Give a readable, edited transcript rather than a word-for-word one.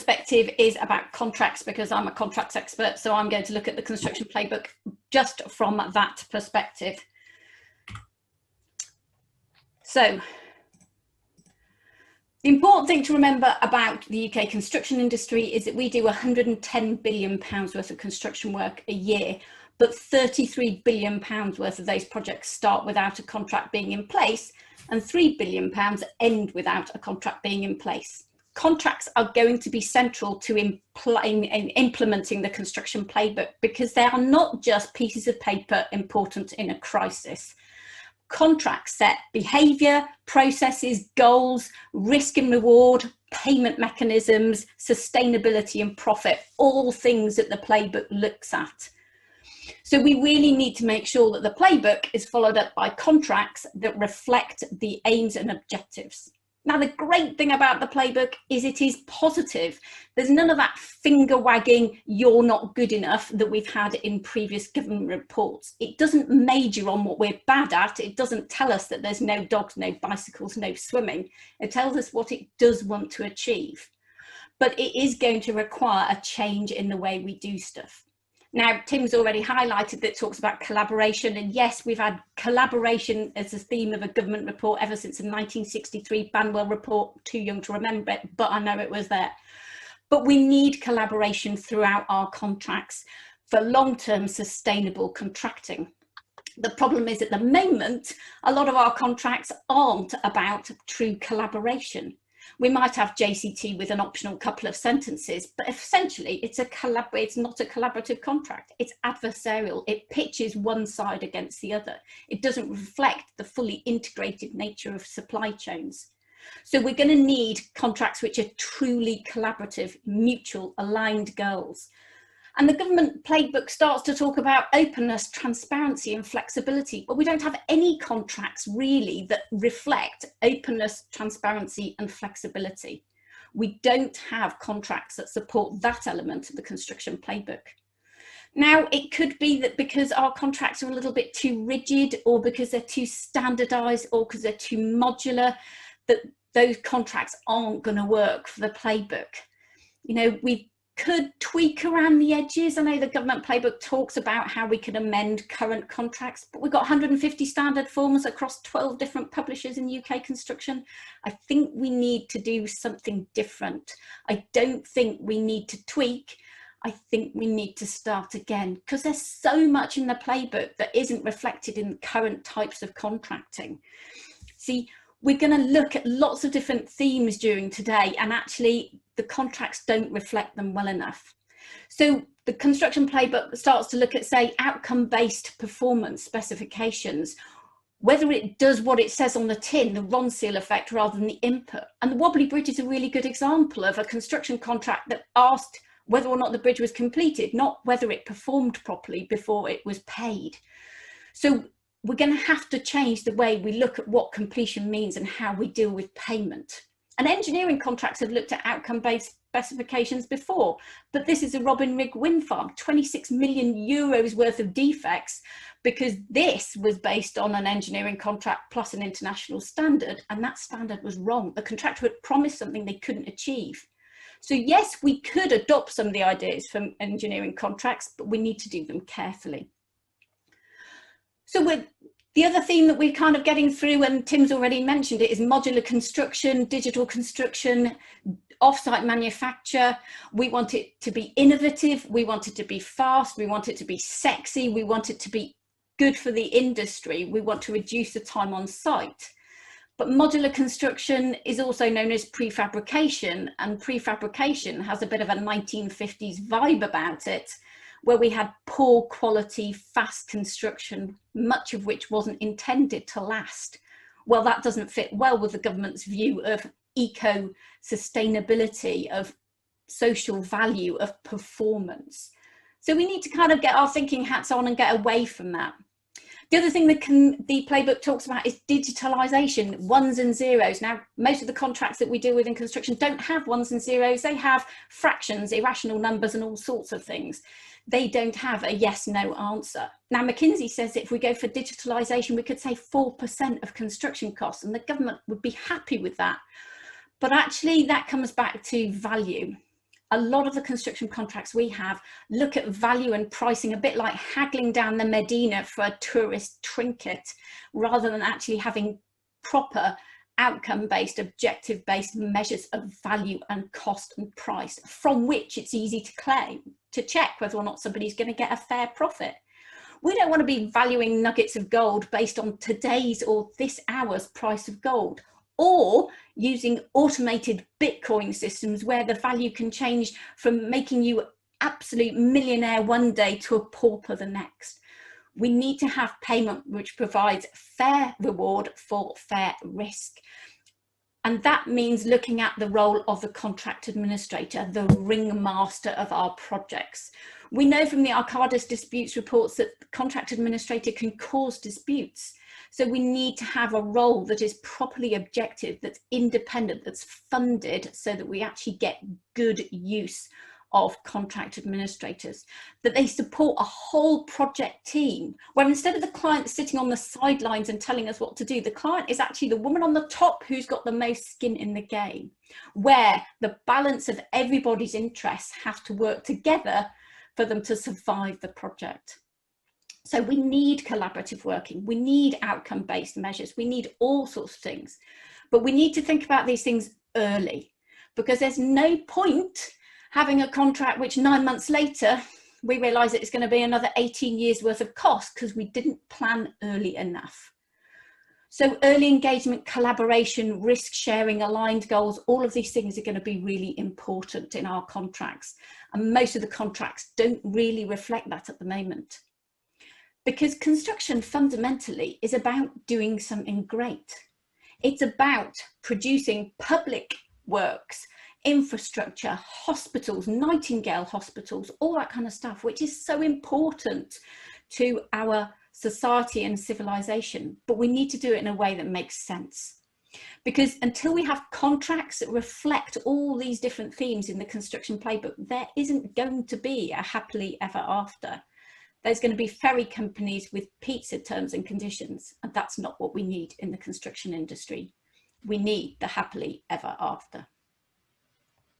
perspective is about contracts, because I'm a contracts expert, so I'm going to look at the construction playbook just from that perspective. So the important thing to remember about the UK construction industry is that we do £110 billion worth of construction work a year, but £33 billion worth of those projects start without a contract being in place, and £3 billion end without a contract being in place. Contracts are going to be central to implementing the construction playbook, because they are not just pieces of paper important in a crisis. Contracts set behaviour, processes, goals, risk and reward, payment mechanisms, sustainability and profit, all things that the playbook looks at. So we really need to make sure that the playbook is followed up by contracts that reflect the aims and objectives. Now, the great thing about the playbook is it is positive. There's none of that finger wagging, you're not good enough, that we've had in previous government reports. It doesn't major on what we're bad at. It doesn't tell us that there's no dogs, no bicycles, no swimming. It tells us what it does want to achieve. But it is going to require a change in the way we do stuff. Now, Tim's already highlighted that it talks about collaboration, and yes, we've had collaboration as a theme of a government report ever since the 1963 Banwell report. Too young to remember it, but I know it was there. But we need collaboration throughout our contracts for long-term sustainable contracting. The problem is, at the moment, a lot of our contracts aren't about true collaboration. We might have JCT with an optional couple of sentences, but essentially it's not a collaborative contract. It's adversarial. It pitches one side against the other. It doesn't reflect the fully integrated nature of supply chains. So we're going to need contracts which are truly collaborative, mutual, aligned goals. And the government playbook starts to talk about openness, transparency and flexibility, but we don't have any contracts really that reflect openness, transparency and flexibility. We don't have contracts that support that element of the construction playbook. Now, it could be that because our contracts are a little bit too rigid, or because they're too standardized, or because they're too modular, that those contracts aren't going to work for the playbook. You know, we could tweak around the edges. I know the government playbook talks about how we can amend current contracts, but we've got 150 standard forms across 12 different publishers in UK construction. I think we need to do something different. I don't think we need to tweak. I think we need to start again, because there's so much in the playbook that isn't reflected in current types of contracting. See, we're going to look at lots of different themes during today, and actually the contracts don't reflect them well enough. So the construction playbook starts to look at, say, outcome-based performance specifications, whether it does what it says on the tin, the Ronseal effect, rather than the input. And the wobbly bridge is a really good example of a construction contract that asked whether or not the bridge was completed, not whether it performed properly before it was paid. So we're going to have to change the way we look at what completion means and how we deal with payment. And engineering contracts have looked at outcome-based specifications before, but this is a Robin Rig wind farm, 26 million euros worth of defects, because this was based on an engineering contract plus an international standard, and that standard was wrong. The contractor had promised something they couldn't achieve. So yes, we could adopt some of the ideas from engineering contracts, but we need to do them carefully. So the other theme that we're kind of getting through, and Tim's already mentioned it, is modular construction, digital construction, off-site manufacture. We want it to be innovative, we want it to be fast, we want it to be sexy, we want it to be good for the industry, we want to reduce the time on site. But modular construction is also known as prefabrication, and prefabrication has a bit of a 1950s vibe about it, where we had poor quality, fast construction, much of which wasn't intended to last. Well, that doesn't fit well with the government's view of eco-sustainability, of social value, of performance. So we need to kind of get our thinking hats on and get away from that. The other thing that the playbook talks about is digitalisation, ones and zeros. Now, most of the contracts that we deal with in construction don't have ones and zeros. They have fractions, irrational numbers and all sorts of things. They don't have a yes, no answer. Now, McKinsey says that if we go for digitalisation, we could save 4% of construction costs, and the government would be happy with that. But actually, that comes back to value. a lot of the construction contracts we have look at value and pricing a bit like haggling down the Medina for a tourist trinket, rather than actually having proper outcome-based, objective-based measures of value and cost and price, from which it's easy to claim, to check whether or not somebody's going to get a fair profit. We don't want to be valuing nuggets of gold based on today's or this hour's price of gold, or using automated Bitcoin systems where the value can change from making you absolute millionaire one day to a pauper the next. We need to have payment which provides fair reward for fair risk. And that means looking at the role of the contract administrator, the ringmaster of our projects. We know from the Arcadis disputes reports that the contract administrator can cause disputes. So we need to have a role that is properly objective, that's independent, that's funded, so that we actually get good use of contract administrators, that they support a whole project team, where instead of the client sitting on the sidelines and telling us what to do, the client is actually the woman on the top who's got the most skin in the game, where the balance of everybody's interests have to work together for them to survive the project. So we need collaborative working, we need outcome-based measures, we need all sorts of things, but we need to think about these things early, because there's no point having a contract which 9 months later we realise that it's going to be another 18 years worth of cost because we didn't plan early enough. So early engagement, collaboration, risk sharing, aligned goals, all of these things are going to be really important in our contracts, and most of the contracts don't really reflect that at the moment. Because construction fundamentally is about doing something great. It's about producing public works, infrastructure, hospitals, Nightingale hospitals, all that kind of stuff, which is so important to our society and civilization. But we need to do it in a way that makes sense. Because until we have contracts that reflect all these different themes in the construction playbook, there isn't going to be a happily ever after. There's going to be ferry companies with pizza terms and conditions, and that's not what we need in the construction industry. We need the happily ever after.